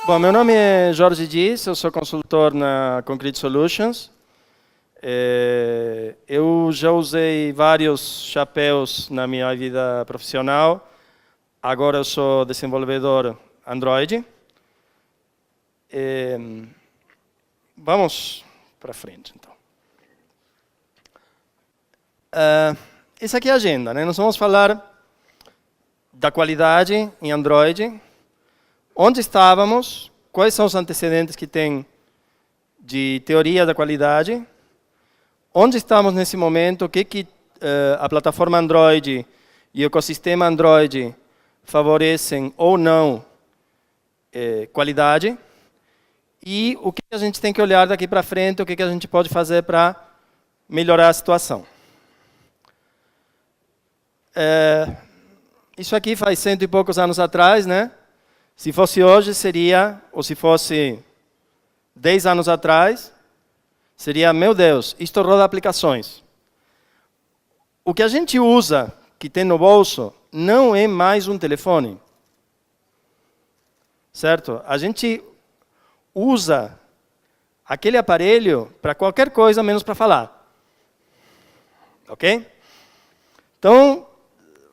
Bom, meu nome é Jorge Dias, eu sou consultor na Concrete Solutions. Eu já usei vários chapéus na minha vida profissional. Agora eu sou desenvolvedor Android. Vamos para frente, então. Essa aqui é a agenda, né? Nós vamos falar da qualidade em Android, onde estávamos, quais são os antecedentes que tem de teoria da qualidade, onde estamos nesse momento, o que a plataforma Android e o ecossistema Android favorecem ou não qualidade, e o que a gente tem que olhar daqui para frente, o que a gente pode fazer para melhorar a situação. Isso aqui faz 100 e poucos anos atrás, né? Se fosse hoje, seria, ou se fosse 10 anos atrás, seria, meu Deus, isto roda aplicações. O que a gente usa, que tem no bolso, não é mais um telefone. Certo? A gente usa aquele aparelho para qualquer coisa, menos para falar. Ok? Então,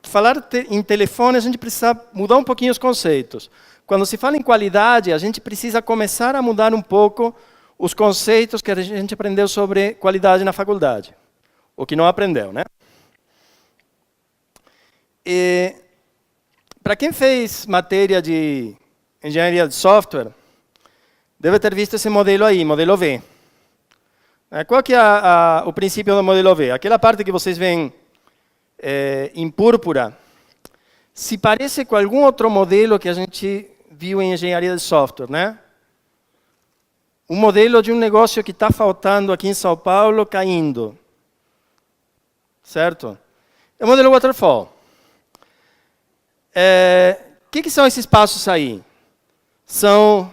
falar em telefone, a gente precisa mudar um pouquinho os conceitos. Quando se fala em qualidade, a gente precisa começar a mudar um pouco os conceitos que a gente aprendeu sobre qualidade na faculdade. O que não aprendeu, né? Para quem fez matéria de engenharia de software, deve ter visto esse modelo aí, modelo V. Qual que é o princípio do modelo V? Aquela parte que vocês veem em púrpura, se parece com algum outro modelo que a gente viu em engenharia de software, né? Um modelo de um negócio que está faltando aqui em São Paulo, caindo. Certo? É o modelo Waterfall. Que são esses passos aí? São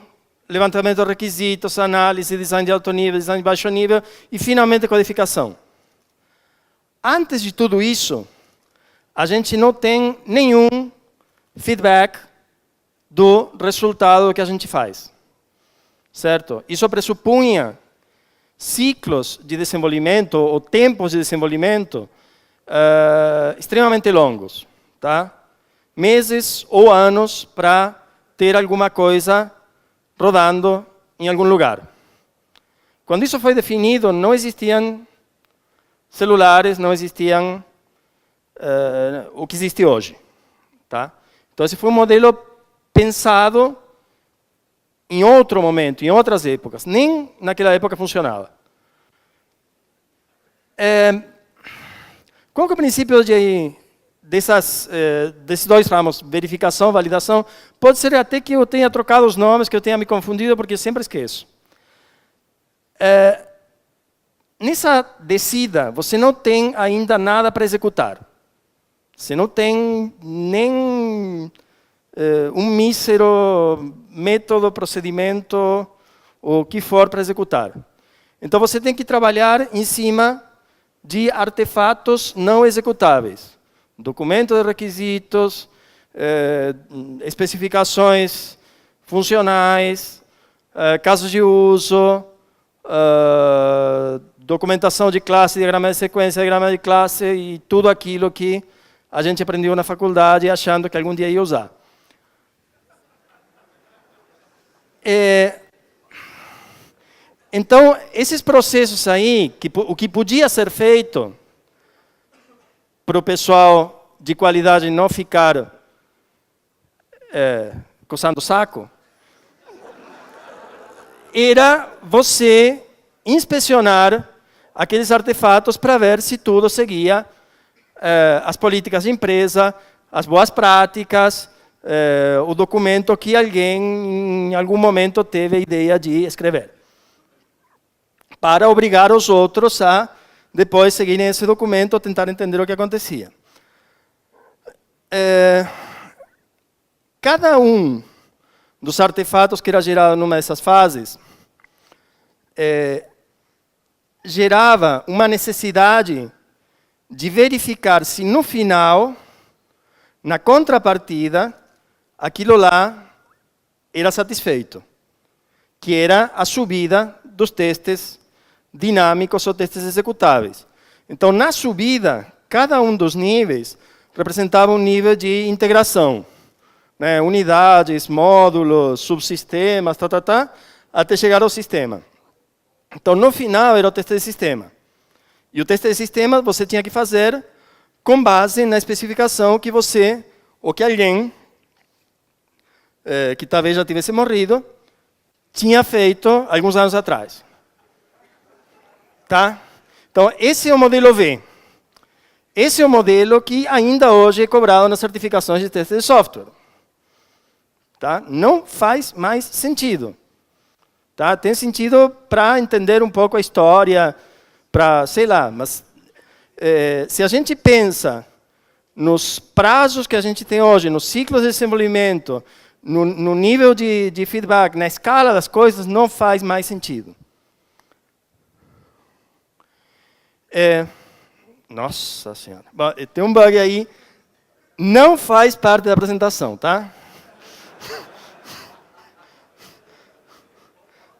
levantamento de requisitos, análise, design de alto nível, design de baixo nível e, finalmente, codificação. Antes de tudo isso, a gente não tem nenhum feedback do resultado que a gente faz. Certo? Isso pressupunha ciclos de desenvolvimento ou tempos de desenvolvimento extremamente longos. Tá? Meses ou anos para ter alguma coisa rodando em algum lugar. Quando isso foi definido, não existiam celulares, não existiam o que existe hoje. Tá? Então, esse foi um modelo pensado em outro momento, em outras épocas. Nem naquela época funcionava. Qual que é o princípio desses dois ramos, verificação e validação? Pode ser até que eu tenha trocado os nomes, que eu tenha me confundido, porque eu sempre esqueço. Nessa descida, você não tem ainda nada para executar. Você não tem nem um mísero método, procedimento, ou o que for para executar. Então, você tem que trabalhar em cima de artefatos não executáveis. Documento de requisitos, especificações funcionais, casos de uso, documentação de classe, diagrama de sequência, diagrama de classe e tudo aquilo que a gente aprendeu na faculdade achando que algum dia ia usar. Então, esses processos aí, o que podia ser feito para o pessoal de qualidade não ficar coçando o saco, era você inspecionar aqueles artefatos para ver se tudo seguia as políticas de empresa, as boas práticas, o documento que alguém, em algum momento, teve a ideia de escrever. Para obrigar os outros a, depois, seguirem esse documento, tentar entender o que acontecia. Cada um dos artefatos que era gerado numa dessas fases gerava uma necessidade de verificar se, no final, na contrapartida, aquilo lá era satisfeito. que era a subida dos testes dinâmicos ou testes executáveis. Então, na subida, cada um dos níveis representava um nível de integração, né? Unidades, módulos, subsistemas, até chegar ao sistema. Então, no final, era o teste de sistema. E o teste de sistema você tinha que fazer com base na especificação que você, ou que alguém, que talvez já tivesse morrido, tinha feito alguns anos atrás. Tá? Então, esse é o modelo V. Esse é o modelo que ainda hoje é cobrado nas certificações de teste de software. Tá? Não faz mais sentido. Tá? Tem sentido para entender um pouco a história, para, sei lá, mas se a gente pensa nos prazos que a gente tem hoje, nos ciclos de desenvolvimento, no nível de feedback, na escala das coisas, não faz mais sentido. Nossa Senhora. Bom, tem um bug aí. Não faz parte da apresentação, tá?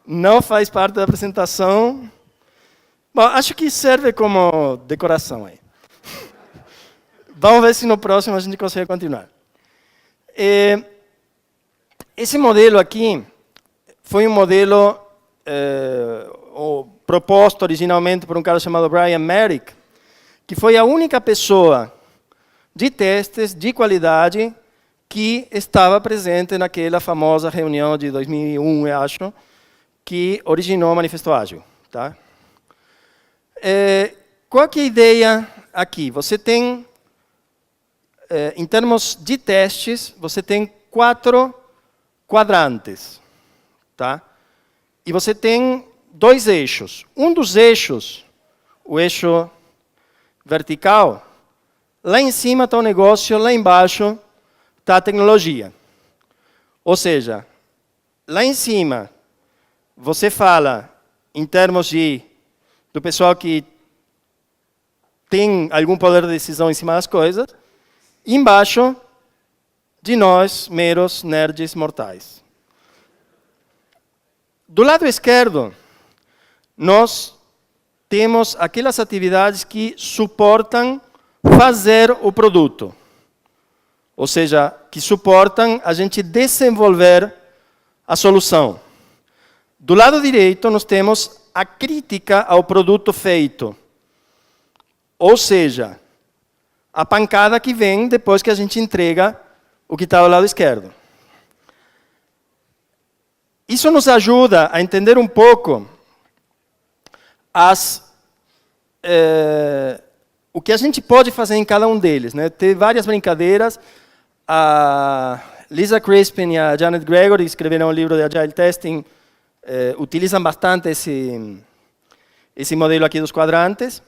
Não faz parte da apresentação. Bom, acho que serve como decoração aí. Vamos ver se no próximo a gente consegue continuar. Esse modelo aqui foi um modelo proposto originalmente por um cara chamado Brian Merrick, que foi a única pessoa de testes de qualidade que estava presente naquela famosa reunião de 2001, eu acho, que originou o Manifesto Ágil. Tá? Qual que é a ideia aqui? Você tem, em termos de testes, você tem 4 quadrantes. Tá? E você tem 2 eixos. Um dos eixos, o eixo vertical, lá em cima está o negócio, lá embaixo está a tecnologia. Ou seja, lá em cima, você fala em termos do pessoal que tem algum poder de decisão em cima das coisas, e embaixo, de nós, meros nerds mortais. Do lado esquerdo, nós temos aquelas atividades que suportam fazer o produto. Ou seja, que suportam a gente desenvolver a solução. Do lado direito, nós temos a crítica ao produto feito. Ou seja, a pancada que vem depois que a gente entrega o que está ao lado esquerdo. Isso nos ajuda a entender um pouco o que a gente pode fazer em cada um deles. Né? Tem várias brincadeiras. A Lisa Crispin e a Janet Gregory escreveram um livro de Agile Testing, utilizam bastante esse modelo aqui dos quadrantes.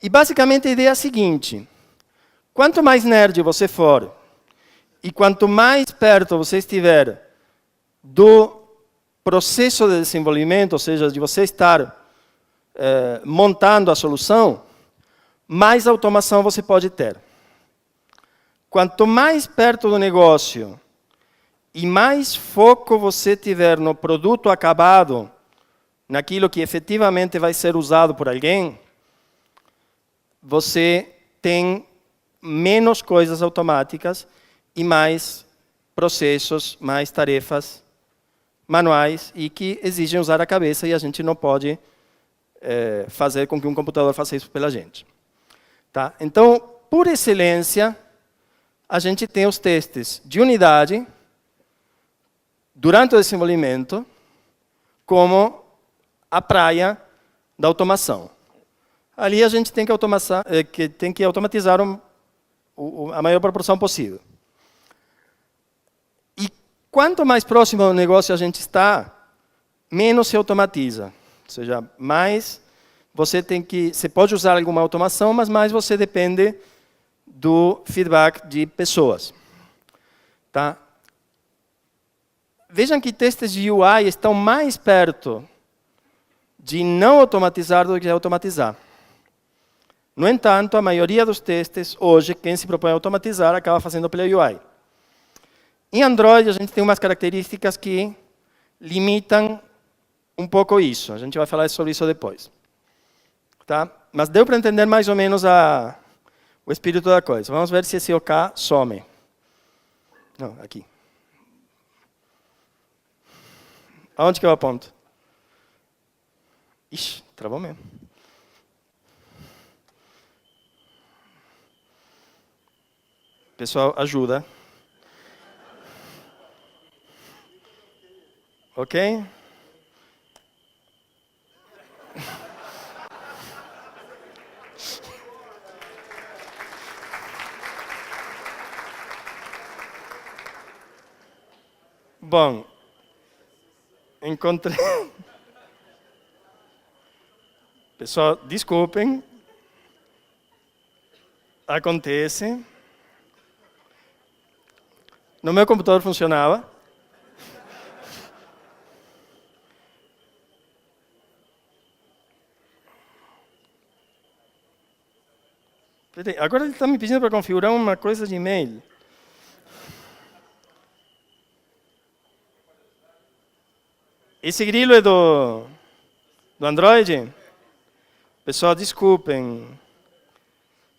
E basicamente a ideia é a seguinte: quanto mais nerd você for, e quanto mais perto você estiver do processo de desenvolvimento, ou seja, de você estar montando a solução, mais automação você pode ter. Quanto mais perto do negócio e mais foco você tiver no produto acabado, naquilo que efetivamente vai ser usado por alguém, você tem menos coisas automáticas e mais processos, mais tarefas manuais e que exigem usar a cabeça e a gente não pode fazer com que um computador faça isso pela gente. Tá? Então, por excelência, a gente tem os testes de unidade durante o desenvolvimento como a praia da automação. Ali a gente tem que automatizar a maior proporção possível. E quanto mais próximo do negócio a gente está, menos se automatiza. Ou seja, mais você pode usar alguma automação, mas mais você depende do feedback de pessoas. Tá? Vejam que testes de UI estão mais perto de não automatizar do que automatizar. No entanto, a maioria dos testes, hoje, quem se propõe a automatizar, acaba fazendo pela UI. Em Android, a gente tem umas características que limitam um pouco isso. A gente vai falar sobre isso depois. Tá? Mas deu para entender mais ou menos o espírito da coisa. Vamos ver se esse OK some. Não, aqui. Aonde que eu aponto? Ixi, travou mesmo. Pessoal, ajuda. Ok? Bom, encontrei... Pessoal, desculpem. Acontece. No meu computador funcionava. Agora ele está me pedindo para configurar uma coisa de e-mail. Esse grilo é do Android? Pessoal, desculpem.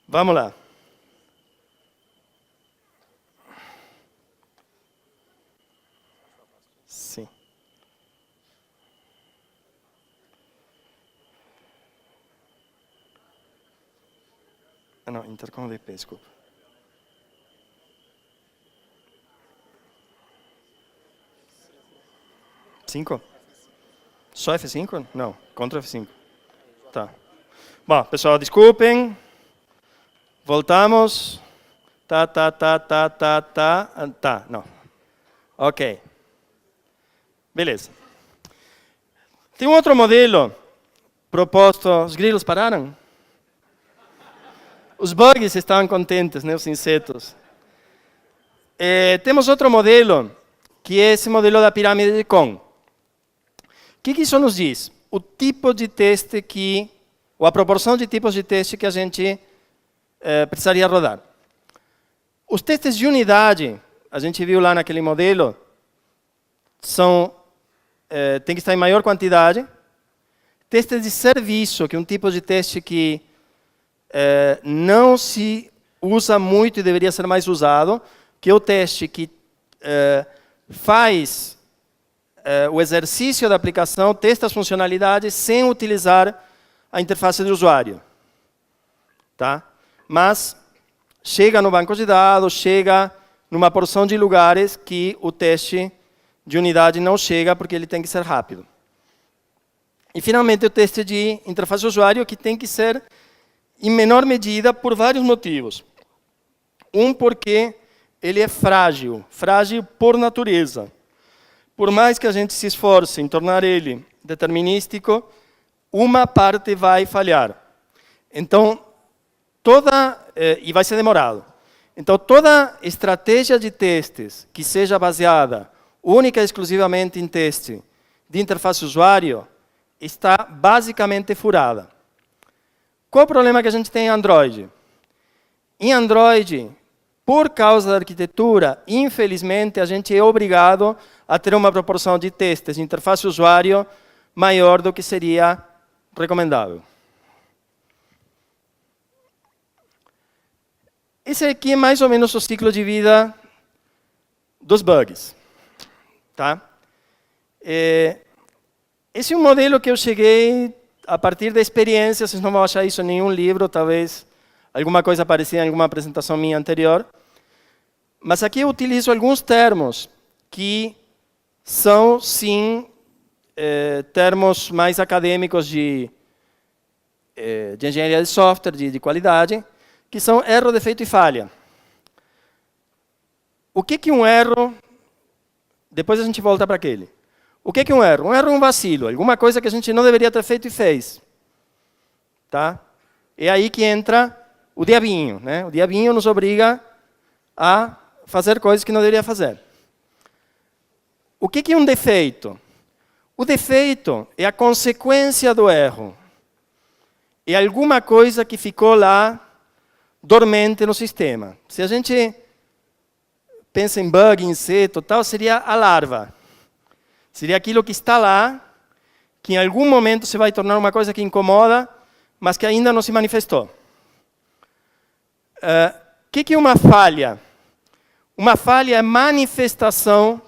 Vamos lá. Sim. Ah, não, intercom VP, desculpa. Cinco? Só F5? Não, contra F5. Tá. Bom, pessoal, desculpem. Voltamos. Tá, não. Ok. Beleza. Tem um outro modelo proposto. Os grilos pararam? Os bugs estavam contentes, né, os insetos. Temos outro modelo, que é esse modelo da pirâmide de Kohn. O que isso nos diz? O tipo de teste que, ou a proporção de tipos de teste que a gente precisaria rodar. Os testes de unidade, a gente viu lá naquele modelo, tem que estar em maior quantidade. Testes de serviço, que é um tipo de teste que não se usa muito e deveria ser mais usado, que é o teste que faz o exercício da aplicação, testa as funcionalidades sem utilizar a interface do usuário. Tá? Mas chega no banco de dados, chega numa porção de lugares que o teste de unidade não chega porque ele tem que ser rápido. E, finalmente, o teste de interface do usuário, que tem que ser em menor medida por vários motivos. Porque ele é frágil por natureza. Por mais que a gente se esforce em tornar ele determinístico, uma parte vai falhar. Então, e vai ser demorado. Então, toda estratégia de testes que seja baseada única e exclusivamente em teste de interface usuário está basicamente furada. Qual o problema que a gente tem em Android? Em Android, por causa da arquitetura, infelizmente, a gente é obrigado a ter uma proporção de testes de interface usuário maior do que seria recomendável. Esse aqui é mais ou menos o ciclo de vida dos bugs. Tá? Esse é um modelo que eu cheguei a partir da experiência, vocês não vão achar isso em nenhum livro, talvez alguma coisa parecida em alguma apresentação minha anterior. Mas aqui eu utilizo alguns termos que são, sim, termos mais acadêmicos de engenharia de software, de qualidade, que são erro, defeito e falha. O que é um erro? Depois a gente volta para aquele. O que é um erro? Um erro é um vacilo, alguma coisa que a gente não deveria ter feito e fez. Tá? É aí que entra o diabinho. Né? O diabinho nos obriga a fazer coisas que não deveria fazer. O que é um defeito? O defeito é a consequência do erro. É alguma coisa que ficou lá dormente no sistema. Se a gente pensa em bug, inseto, tal, seria a larva. Seria aquilo que está lá, que em algum momento se vai tornar uma coisa que incomoda, mas que ainda não se manifestou. O que é uma falha? Uma falha é a manifestação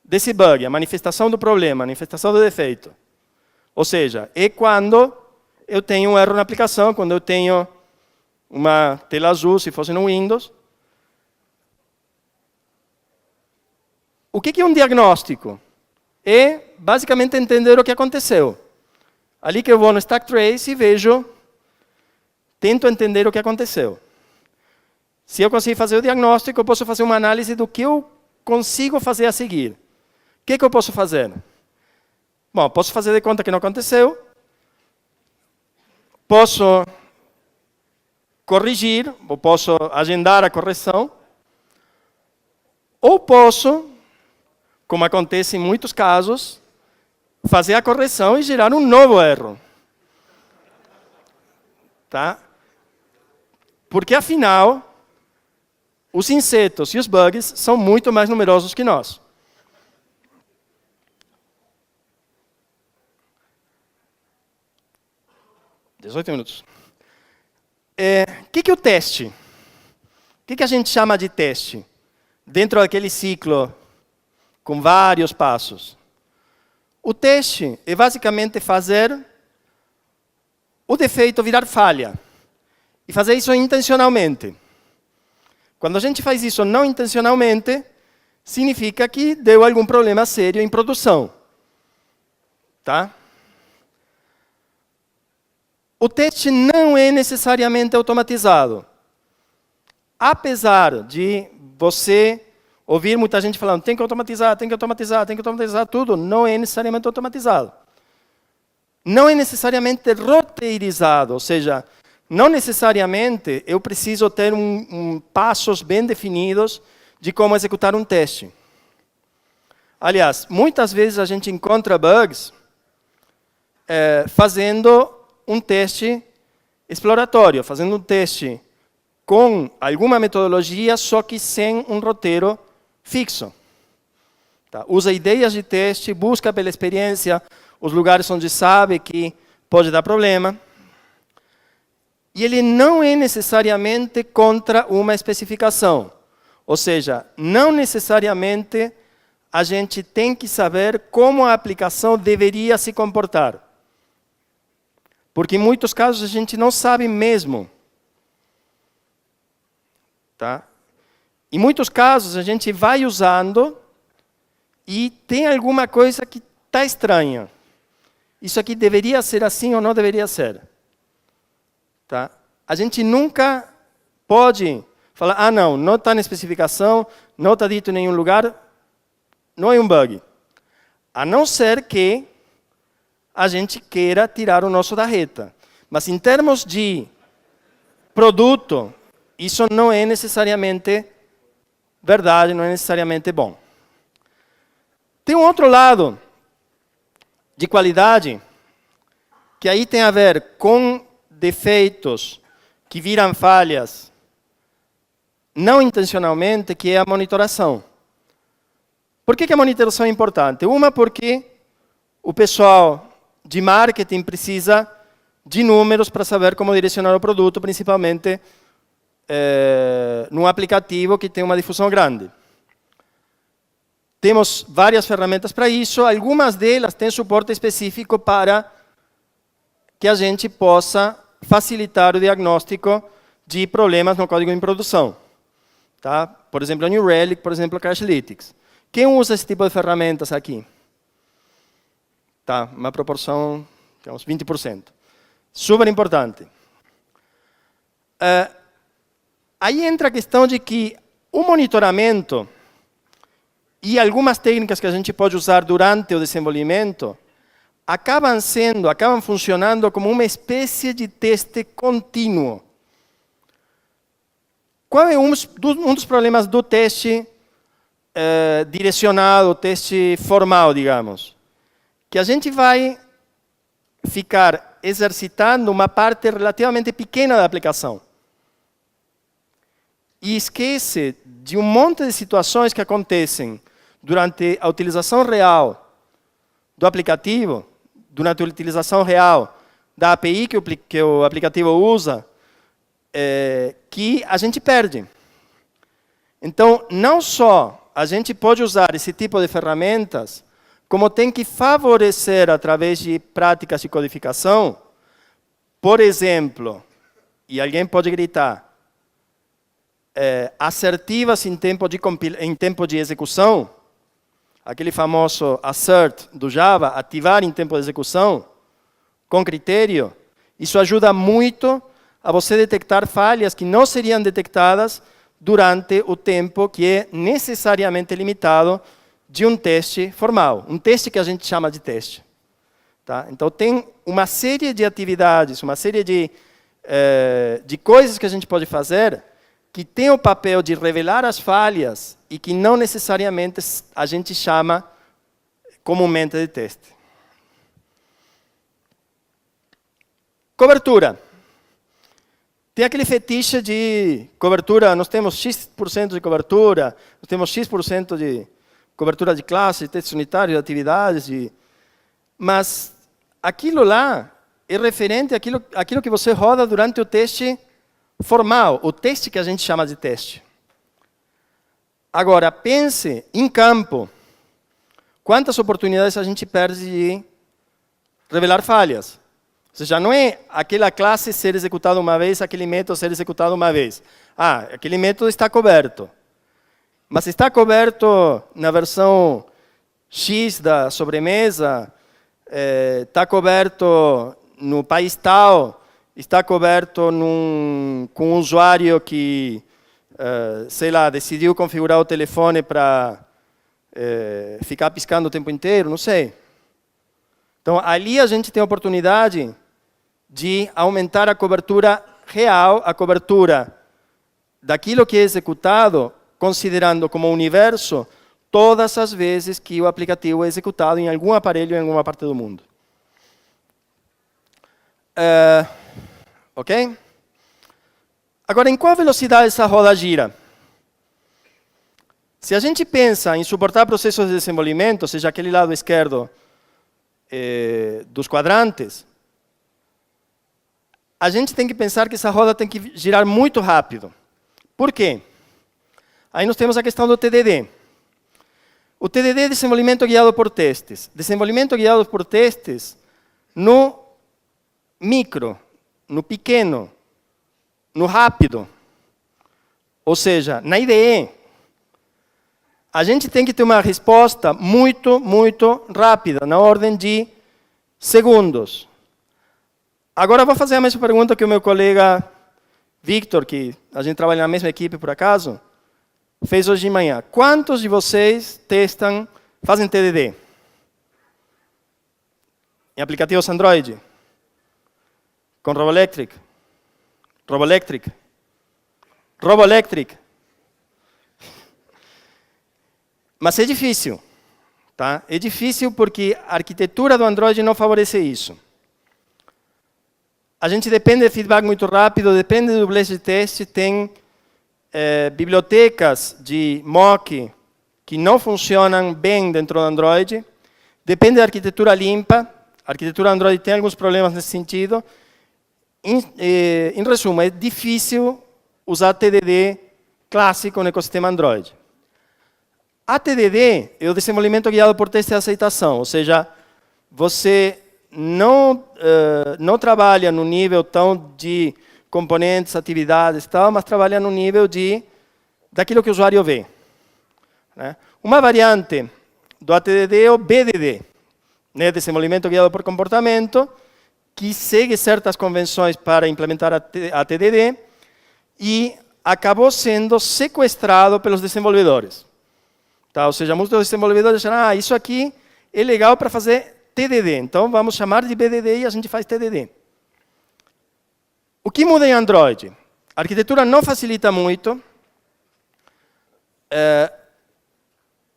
desse bug, a manifestação do problema, a manifestação do defeito. Ou seja, é quando eu tenho um erro na aplicação, quando eu tenho uma tela azul, se fosse no Windows. O que é um diagnóstico? É basicamente entender o que aconteceu. Ali que eu vou no Stack Trace e vejo, tento entender o que aconteceu. Se eu conseguir fazer o diagnóstico, eu posso fazer uma análise do que eu consigo fazer a seguir. O que eu posso fazer? Bom, posso fazer de conta que não aconteceu. Posso corrigir, ou posso agendar a correção. Ou posso, como acontece em muitos casos, fazer a correção e gerar um novo erro. Tá? Porque, afinal, os insetos e os bugs são muito mais numerosos que nós. (18 minutos). O que é o teste? O que a gente chama de teste? Dentro daquele ciclo com vários passos. O teste é basicamente fazer o defeito virar falha. E fazer isso intencionalmente. Quando a gente faz isso não intencionalmente, significa que deu algum problema sério em produção. Tá? O teste não é necessariamente automatizado. Apesar de você ouvir muita gente falando, tem que automatizar, tem que automatizar, tem que automatizar tudo, não é necessariamente automatizado. Não é necessariamente roteirizado, ou seja, não necessariamente eu preciso ter passos bem definidos de como executar um teste. Aliás, muitas vezes a gente encontra bugs fazendo um teste exploratório, fazendo um teste com alguma metodologia, só que sem um roteiro fixo. Tá? Usa ideias de teste, busca pela experiência os lugares onde sabe que pode dar problema. E ele não é necessariamente contra uma especificação. Ou seja, não necessariamente a gente tem que saber como a aplicação deveria se comportar. Porque em muitos casos a gente não sabe mesmo. Tá? Em muitos casos a gente vai usando e tem alguma coisa que está estranha. Isso aqui deveria ser assim ou não deveria ser? Tá? A gente nunca pode falar, não está na especificação, não está dito em nenhum lugar, não é um bug. A não ser que a gente queira tirar o nosso da reta. Mas em termos de produto, isso não é necessariamente verdade, não é necessariamente bom. Tem um outro lado de qualidade, que aí tem a ver com defeitos que viram falhas não intencionalmente, que é a monitoração. Por que a monitoração é importante? Uma, porque o pessoal de marketing precisa de números para saber como direcionar o produto, principalmente num aplicativo que tem uma difusão grande. Temos várias ferramentas para isso, algumas delas têm suporte específico para que a gente possa facilitar o diagnóstico de problemas no código em produção. Tá? Por exemplo, a New Relic, por exemplo, a Crashlytics. Quem usa esse tipo de ferramentas aqui? Tá, uma proporção, digamos, 20%. Super importante. Aí entra a questão de que o monitoramento e algumas técnicas que a gente pode usar durante o desenvolvimento acabam funcionando como uma espécie de teste contínuo. Qual é um dos problemas do teste direcionado, teste formal, digamos? Que a gente vai ficar exercitando uma parte relativamente pequena da aplicação. E esquece de um monte de situações que acontecem durante a utilização real do aplicativo, durante a utilização real da API que o aplicativo usa, que a gente perde. Então, não só a gente pode usar esse tipo de ferramentas, como tem que favorecer, através de práticas de codificação, por exemplo, e alguém pode gritar, assertivas em tempo de execução, aquele famoso assert do Java, ativar em tempo de execução, com critério, isso ajuda muito a você detectar falhas que não seriam detectadas durante o tempo que é necessariamente limitado de um teste formal, um teste que a gente chama de teste. Tá? Então, tem uma série de atividades, uma série de coisas que a gente pode fazer que tem o papel de revelar as falhas e que não necessariamente a gente chama comumente de teste. Cobertura. Tem aquele fetiche de cobertura, nós temos X% de cobertura, nós temos X% de cobertura de classe, de testes unitários, de atividades, mas aquilo lá é referente àquilo que você roda durante o teste formal, o teste que a gente chama de teste. Agora, pense em campo. Quantas oportunidades a gente perde de revelar falhas? Ou seja, não é aquela classe ser executada uma vez, aquele método ser executado uma vez. Aquele método está coberto. Mas está coberto na versão X da sobremesa, está coberto no país tal, está coberto com um usuário que, sei lá, decidiu configurar o telefone para ficar piscando o tempo inteiro, não sei. Então, ali a gente tem a oportunidade de aumentar a cobertura real, a cobertura daquilo que é executado, considerando como universo todas as vezes que o aplicativo é executado em algum aparelho em alguma parte do mundo. Ok? Agora, em qual velocidade essa roda gira? Se a gente pensa em suportar processos de desenvolvimento, seja aquele lado esquerdo dos quadrantes, a gente tem que pensar que essa roda tem que girar muito rápido. Por quê? Aí nós temos a questão do TDD. O TDD é desenvolvimento guiado por testes. Desenvolvimento guiado por testes no micro, no pequeno, no rápido. Ou seja, na IDE. A gente tem que ter uma resposta muito, muito rápida, na ordem de segundos. Agora, vou fazer a mesma pergunta que o meu colega Victor, que a gente trabalha na mesma equipe, por acaso, fez hoje de manhã. Quantos de vocês fazem TDD? Em aplicativos Android? Com RoboElectric? RoboElectric? RoboElectric? Mas é difícil. Tá? É difícil porque a arquitetura do Android não favorece isso. A gente depende de feedback muito rápido, depende do dublês de teste, tem bibliotecas de mock que não funcionam bem dentro do Android, depende da arquitetura limpa, a arquitetura Android tem alguns problemas nesse sentido. Em resumo, é difícil usar TDD clássico no ecossistema Android. A TDD é o desenvolvimento guiado por teste de aceitação, ou seja, você não trabalha no nível tão de componentes, atividades e tal, mas trabalha no nível daquilo que o usuário vê. Né? Uma variante do ATDD é o BDD, né? Desenvolvimento guiado por comportamento, que segue certas convenções para implementar a TDD e acabou sendo sequestrado pelos desenvolvedores. Tá? Ou seja, muitos desenvolvedores disseram, isso aqui é legal para fazer TDD, então vamos chamar de BDD e a gente faz TDD. O que muda em Android? A arquitetura não facilita muito.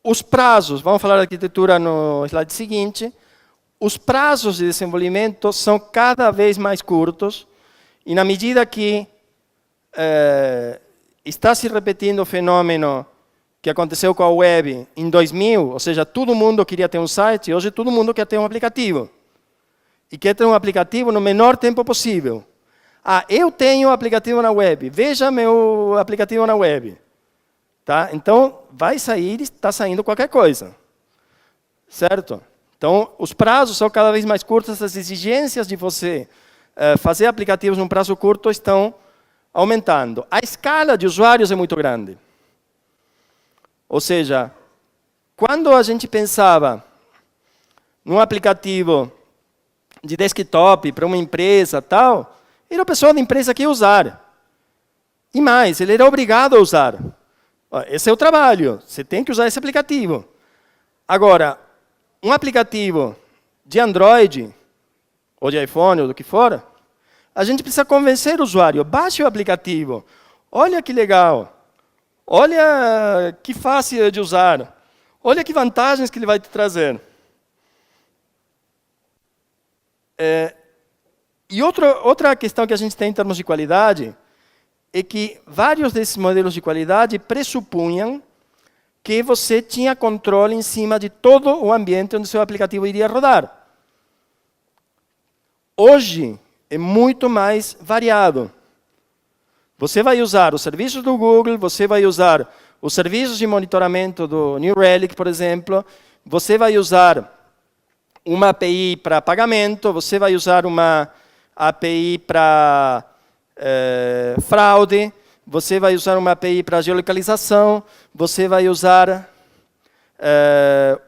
Os prazos, vamos falar da arquitetura no slide seguinte, os prazos de desenvolvimento são cada vez mais curtos e na medida que está se repetindo o fenômeno que aconteceu com a web em 2000, ou seja, todo mundo queria ter um site, hoje todo mundo quer ter um aplicativo. E quer ter um aplicativo no menor tempo possível. Ah, eu tenho aplicativo na web, veja meu aplicativo na web. Tá? Então, vai sair e está saindo qualquer coisa. Certo? Então, os prazos são cada vez mais curtos, as exigências de você fazer aplicativos num prazo curto estão aumentando. A escala de usuários é muito grande. Ou seja, quando a gente pensava num aplicativo de desktop para uma empresa tal, era a pessoa da empresa que ia usar. E mais, ele era obrigado a usar. Esse é o trabalho, você tem que usar esse aplicativo. Agora, um aplicativo de Android, ou de iPhone, ou do que for, a gente precisa convencer o usuário. Baixe o aplicativo. Olha que legal. Olha que fácil de usar. Olha que vantagens que ele vai te trazer. E outra questão que a gente tem em termos de qualidade é que vários desses modelos de qualidade pressupunham que você tinha controle em cima de todo o ambiente onde seu aplicativo iria rodar. Hoje é muito mais variado. Você vai usar os serviços do Google, você vai usar os serviços de monitoramento do New Relic, por exemplo, você vai usar uma API para pagamento, você vai usar uma API para fraude, você vai usar uma API para geolocalização, você vai usar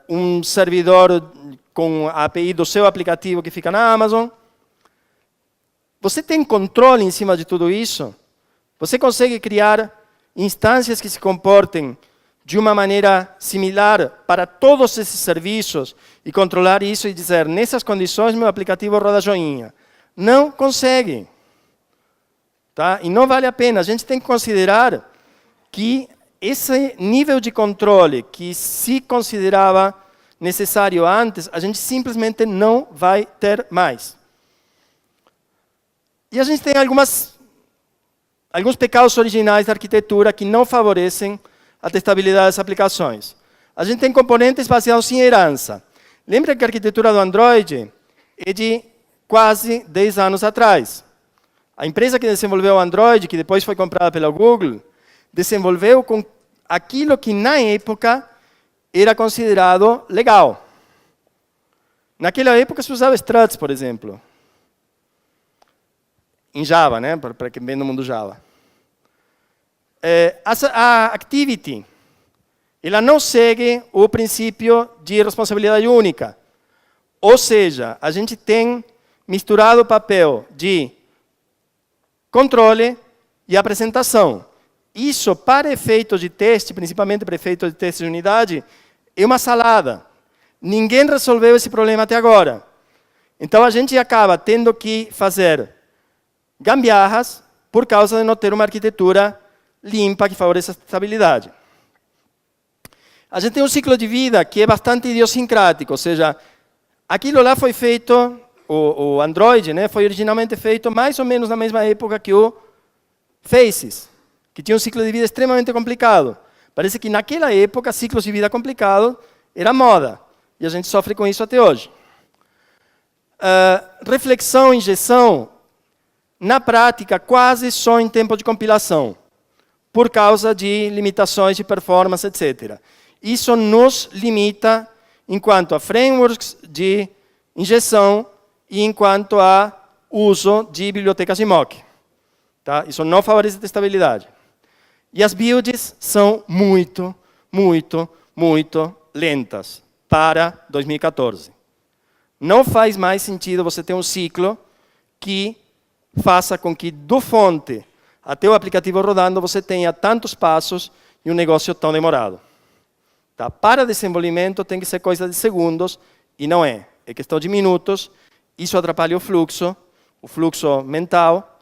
um servidor com a API do seu aplicativo que fica na Amazon. Você tem controle em cima de tudo isso? Você consegue criar instâncias que se comportem de uma maneira similar para todos esses serviços e controlar isso e dizer, nessas condições, meu aplicativo roda joinha. Não consegue. Tá? E não vale a pena. A gente tem que considerar que esse nível de controle que se considerava necessário antes, a gente simplesmente não vai ter mais. E a gente tem alguns pecados originais da arquitetura que não favorecem a testabilidade das aplicações. A gente tem componentes baseados em herança. Lembra que a arquitetura do Android é de quase 10 anos atrás. A empresa que desenvolveu o Android, que depois foi comprada pela Google, desenvolveu com aquilo que na época era considerado legal. Naquela época se usava struts, por exemplo. Em Java, né? Para quem vem no mundo Java. A Activity, ela não segue o princípio de responsabilidade única. Ou seja, a gente tem misturado o papel de controle e apresentação. Isso, para efeitos de teste, principalmente para efeitos de teste de unidade, é uma salada. Ninguém resolveu esse problema até agora. Então, a gente acaba tendo que fazer gambiarras por causa de não ter uma arquitetura limpa que favoreça a estabilidade. A gente tem um ciclo de vida que é bastante idiosincrático, ou seja, aquilo lá foi feito, o Android, né, foi originalmente feito mais ou menos na mesma época que o Faces, que tinha um ciclo de vida extremamente complicado. Parece que naquela época, ciclos de vida complicados era moda, e a gente sofre com isso até hoje. Reflexão e injeção, na prática, quase só em tempo de compilação, por causa de limitações de performance, etc. Isso nos limita enquanto a frameworks de injeção e enquanto a uso de bibliotecas de mock. Tá? Isso não favorece a testabilidade. E as builds são muito, muito, muito lentas para 2014. Não faz mais sentido você ter um ciclo que faça com que do fonte até o aplicativo rodando você tenha tantos passos e um negócio tão demorado. Tá? Para desenvolvimento tem que ser coisa de segundos e não é. É questão de minutos. Isso atrapalha o fluxo mental,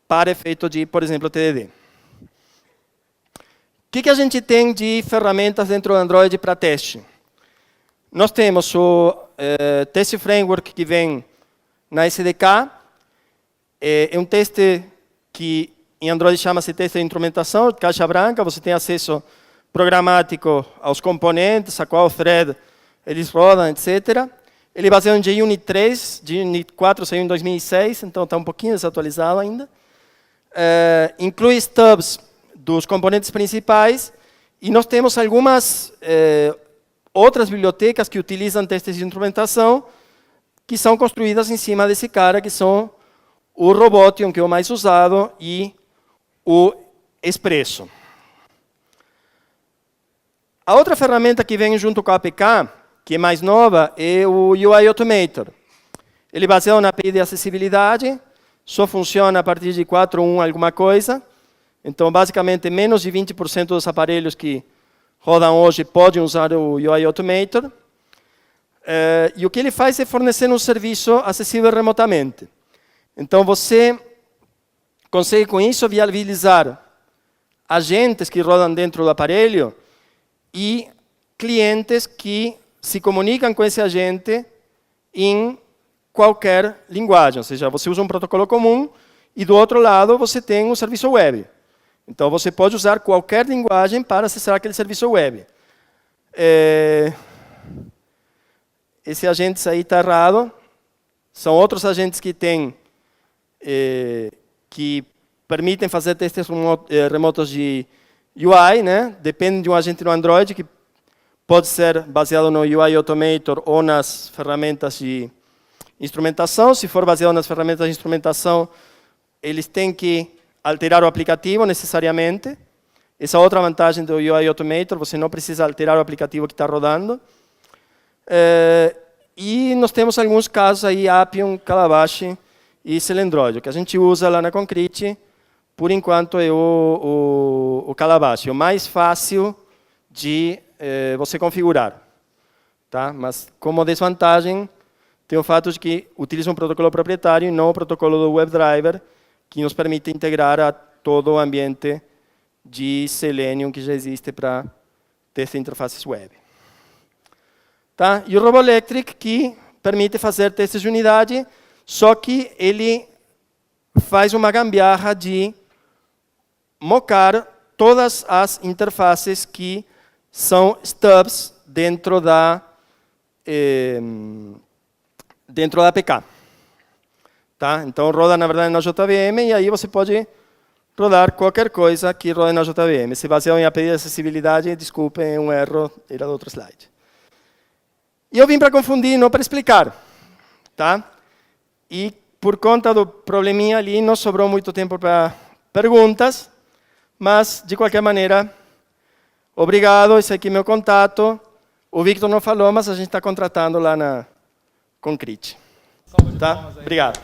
para efeito de, por exemplo, TDD. O que a gente tem de ferramentas dentro do Android para teste? Nós temos o Test Framework que vem na SDK. É um teste que em Android chama-se teste de instrumentação, caixa branca, você tem acesso programático aos componentes, a qual thread eles rodam, etc. Ele é baseado em JUnit 3, JUnit 4 saiu em 2006, então está um pouquinho desatualizado ainda. Inclui stubs dos componentes principais, e nós temos algumas outras bibliotecas que utilizam testes de instrumentação, que são construídas em cima desse cara, que são o Robotium, que é o mais usado, e o Expresso. A outra ferramenta que vem junto com a APK, que é mais nova, é o UI Automator. Ele é baseado na API de acessibilidade, só funciona a partir de 4.1 alguma coisa. Então, basicamente, menos de 20% dos aparelhos que rodam hoje podem usar o UI Automator. E o que ele faz é fornecer um serviço acessível remotamente. Então, você consegue, com isso, viabilizar agentes que rodam dentro do aparelho e clientes que se comunicam com esse agente em qualquer linguagem. Ou seja, você usa um protocolo comum e, do outro lado, você tem um serviço web. Então, você pode usar qualquer linguagem para acessar aquele serviço web. Esse agente aí está errado. São outros agentes que têm, que permitem fazer testes remotos de UI, né? Depende de um agente no Android, que pode ser baseado no UI Automator ou nas ferramentas de instrumentação. Se for baseado nas ferramentas de instrumentação, eles têm que alterar o aplicativo necessariamente. Essa é outra vantagem do UI Automator, você não precisa alterar o aplicativo que está rodando. E nós temos alguns casos aí, Appium, Calabash e Celendroid. O que a gente usa lá na Concrete, por enquanto, é o Calabash, o mais fácil de você configurar. Tá? Mas, como desvantagem, tem o fato de que utiliza um protocolo proprietário e não o protocolo do WebDriver, que nos permite integrar a todo o ambiente de Selenium que já existe para teste de interfaces web. Tá? E o Roboelectric, que permite fazer testes de unidade, só que ele faz uma gambiarra de mocar todas as interfaces que são stubs dentro da APK. Tá? Então, roda, na verdade, na JVM, e aí você pode rodar qualquer coisa que roda na JVM. Se baseado em API de acessibilidade, desculpe, é um erro, era do outro slide. E eu vim para confundir, não para explicar. Tá? E, por conta do probleminha ali, não sobrou muito tempo para perguntas, mas, de qualquer maneira, obrigado, esse aqui é meu contato. O Victor não falou, mas a gente está contratando lá na Concrete. Tá? Obrigado.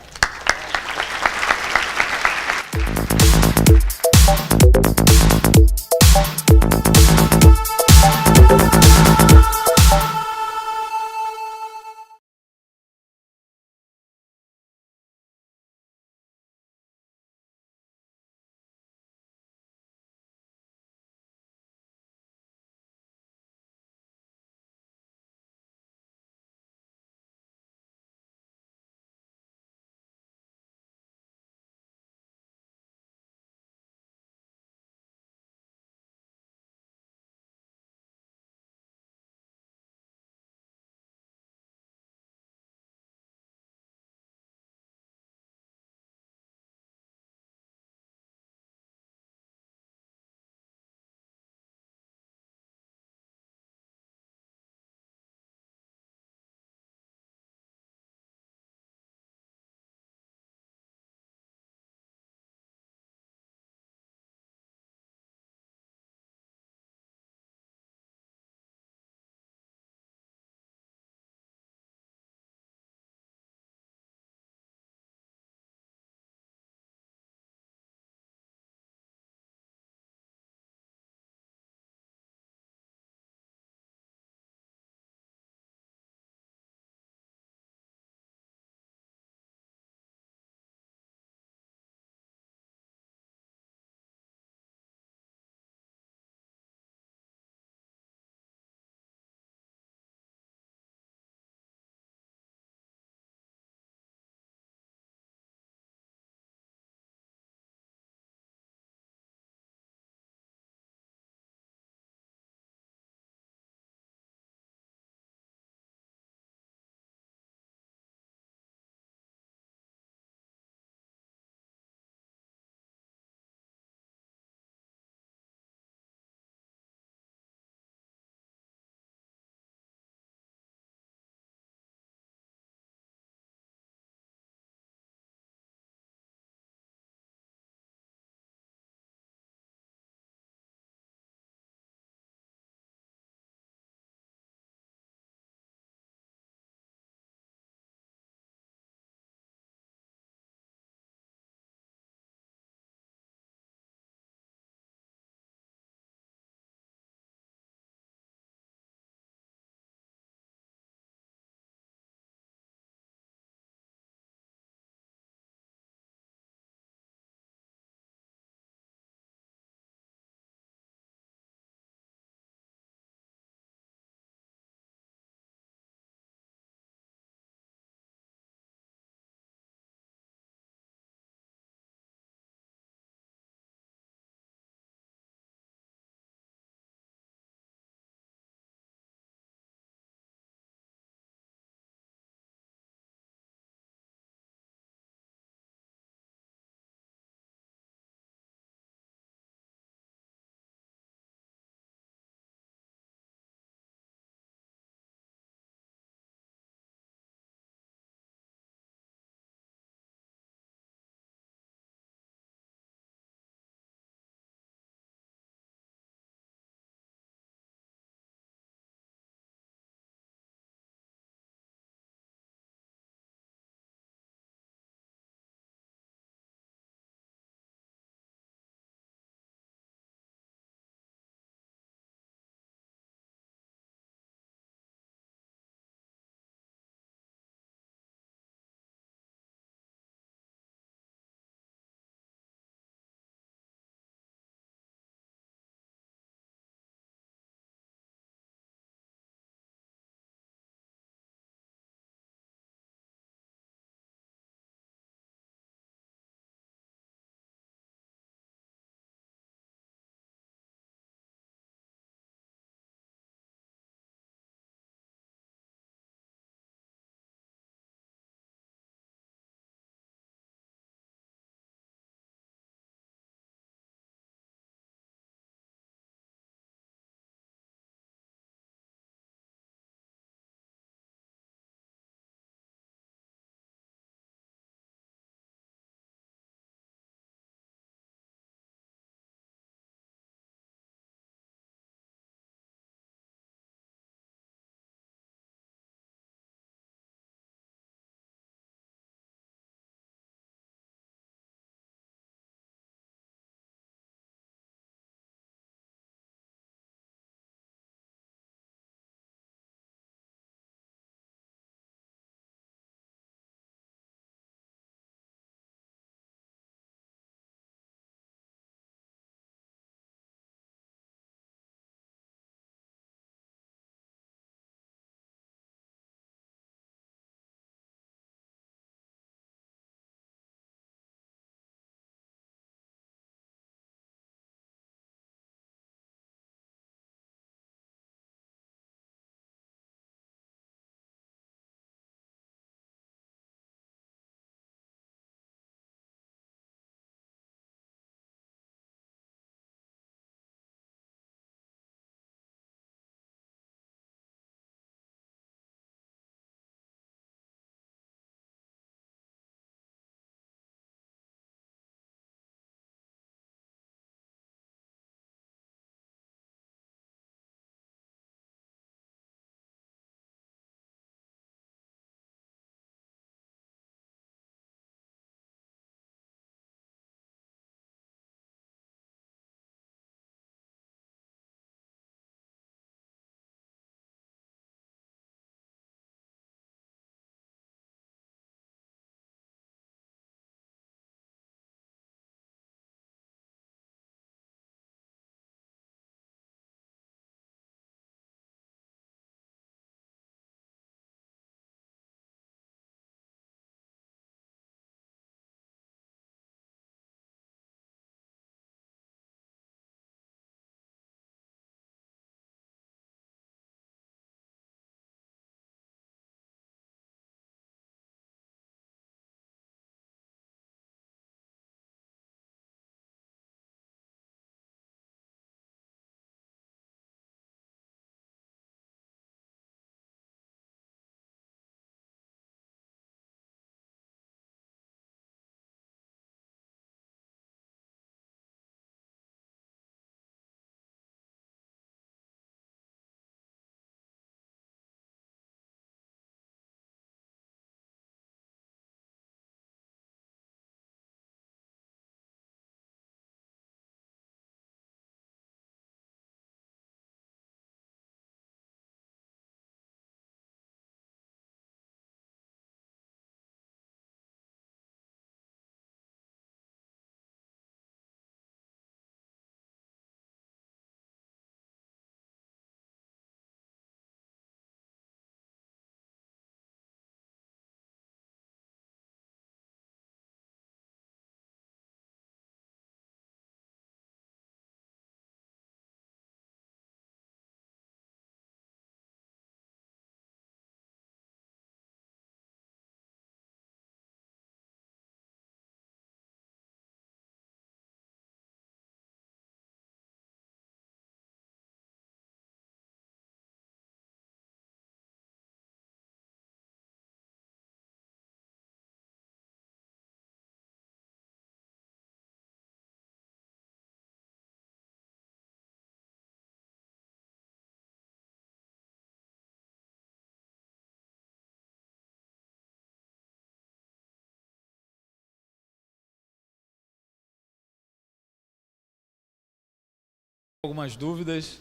Algumas dúvidas,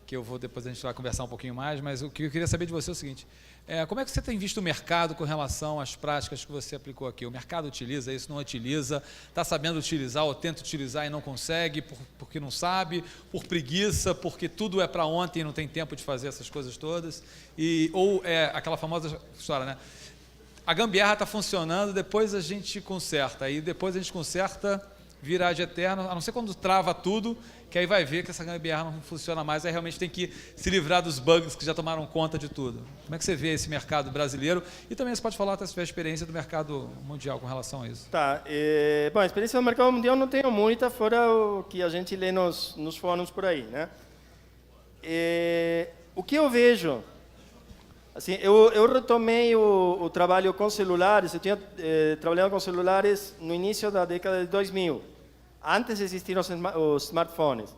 que depois a gente vai conversar um pouquinho mais, mas o que eu queria saber de você é o seguinte, como é que você tem visto o mercado com relação às práticas que você aplicou aqui? O mercado utiliza isso, não utiliza, está sabendo utilizar ou tenta utilizar e não consegue, porque não sabe, por preguiça, porque tudo é para ontem e não tem tempo de fazer essas coisas todas, ou é aquela famosa história, né? A gambiarra está funcionando, depois a gente conserta, aí depois a gente conserta, vira ad eterno, a não ser quando trava tudo, que aí vai ver que essa gambiarra não funciona mais, aí realmente tem que se livrar dos bugs que já tomaram conta de tudo. Como é que você vê esse mercado brasileiro? E também você pode falar até se tiver experiência do mercado mundial com relação a isso. Tá. Bom, a experiência do mercado mundial não tenho muita, fora o que a gente lê nos fóruns por aí, né? O que eu vejo, assim, eu retomei o trabalho com celulares, eu tinha trabalhado com celulares no início da década de 2000, antes de existir os smartphones.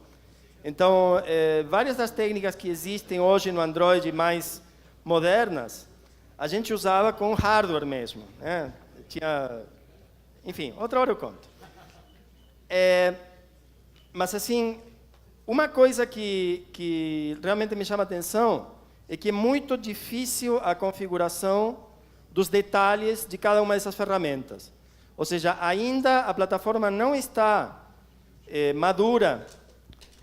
Então, várias das técnicas que existem hoje no Android mais modernas, a gente usava com hardware mesmo, né? Enfim, outra hora eu conto. Mas, assim, uma coisa que realmente me chama a atenção é que é muito difícil a configuração dos detalhes de cada uma dessas ferramentas. Ou seja, ainda a plataforma não está madura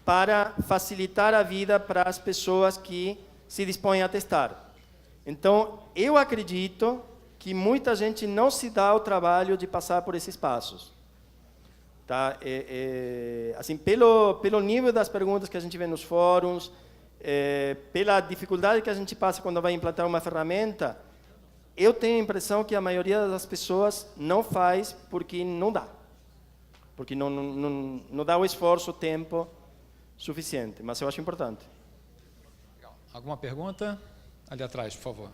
para facilitar a vida para as pessoas que se dispõem a testar. Então, eu acredito que muita gente não se dá o trabalho de passar por esses passos. Tá? Assim, pelo nível das perguntas que a gente vê nos fóruns, pela dificuldade que a gente passa quando vai implantar uma ferramenta, eu tenho a impressão que a maioria das pessoas não faz porque não dá. Porque não dá o esforço, o tempo suficiente. Mas eu acho importante. Legal. Alguma pergunta? Ali atrás, por favor.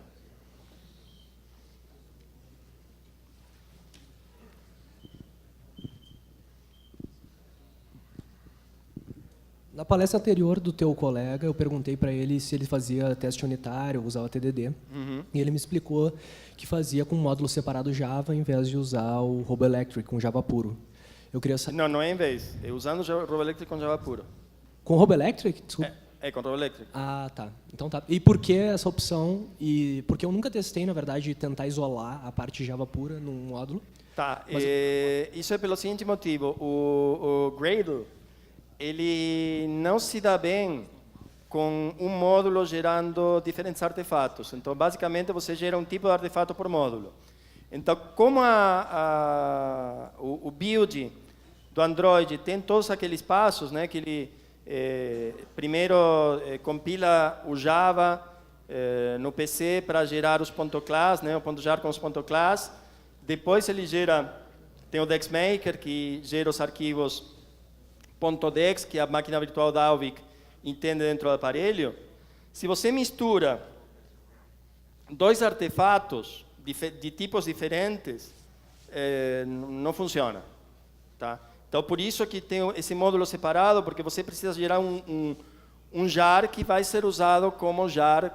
Na palestra anterior do teu colega, eu perguntei para ele se ele fazia teste unitário, usava TDD, e ele me explicou que fazia com um módulo separado Java, em vez de usar o RoboElectric com Java puro. Eu queria saber... Não é em vez. É usando o RoboElectric com Java puro. Com RoboElectric? Desculpa. Com RoboElectric. Ah, tá. Então tá. E por que essa opção? Porque eu nunca testei, na verdade, tentar isolar a parte Java pura num módulo. Tá. Mas... isso é pelo seguinte motivo. O Gradle, ele não se dá bem com um módulo gerando diferentes artefatos. Então, basicamente, você gera um tipo de artefato por módulo. Então, como o build do Android tem todos aqueles passos, né, que ele primeiro compila o Java no PC para gerar os .class, né, o .jar com os .class. Depois ele tem o DexMaker, que gera os arquivos .dex, que a máquina virtual da Alvik entende dentro do aparelho. Se você mistura dois artefatos de tipos diferentes, não funciona. Tá? Então, por isso que tem esse módulo separado, porque você precisa gerar um jar que vai ser usado como jar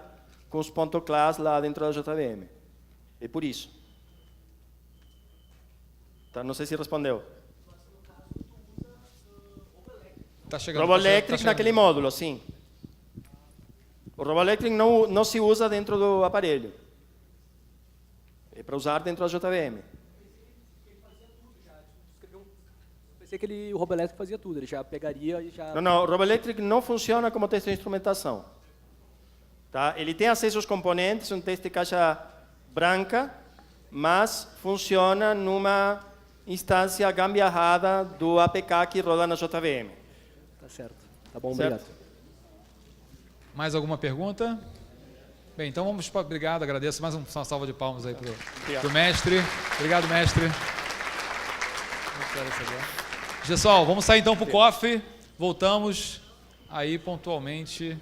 com os .class lá dentro da JVM. É por isso. Tá? Não sei se respondeu. Tá chegando, RoboElectric naquele módulo, sim. O RoboElectric não se usa dentro do aparelho. É para usar dentro da JVM. Pensei que o RoboElectric fazia tudo, ele já pegaria e já... Não, o RoboElectric não funciona como teste de instrumentação. Tá? Ele tem acesso aos componentes, um teste de caixa branca, mas funciona numa instância gambiarrada do APK que roda na JVM. Tá certo. Tá bom, Certo. obrigado. Mais alguma pergunta? Bem, então vamos para... Obrigado, agradeço. Mais uma salva de palmas aí para o mestre. Obrigado, mestre. Pessoal, vamos sair então para o coffee. Voltamos aí pontualmente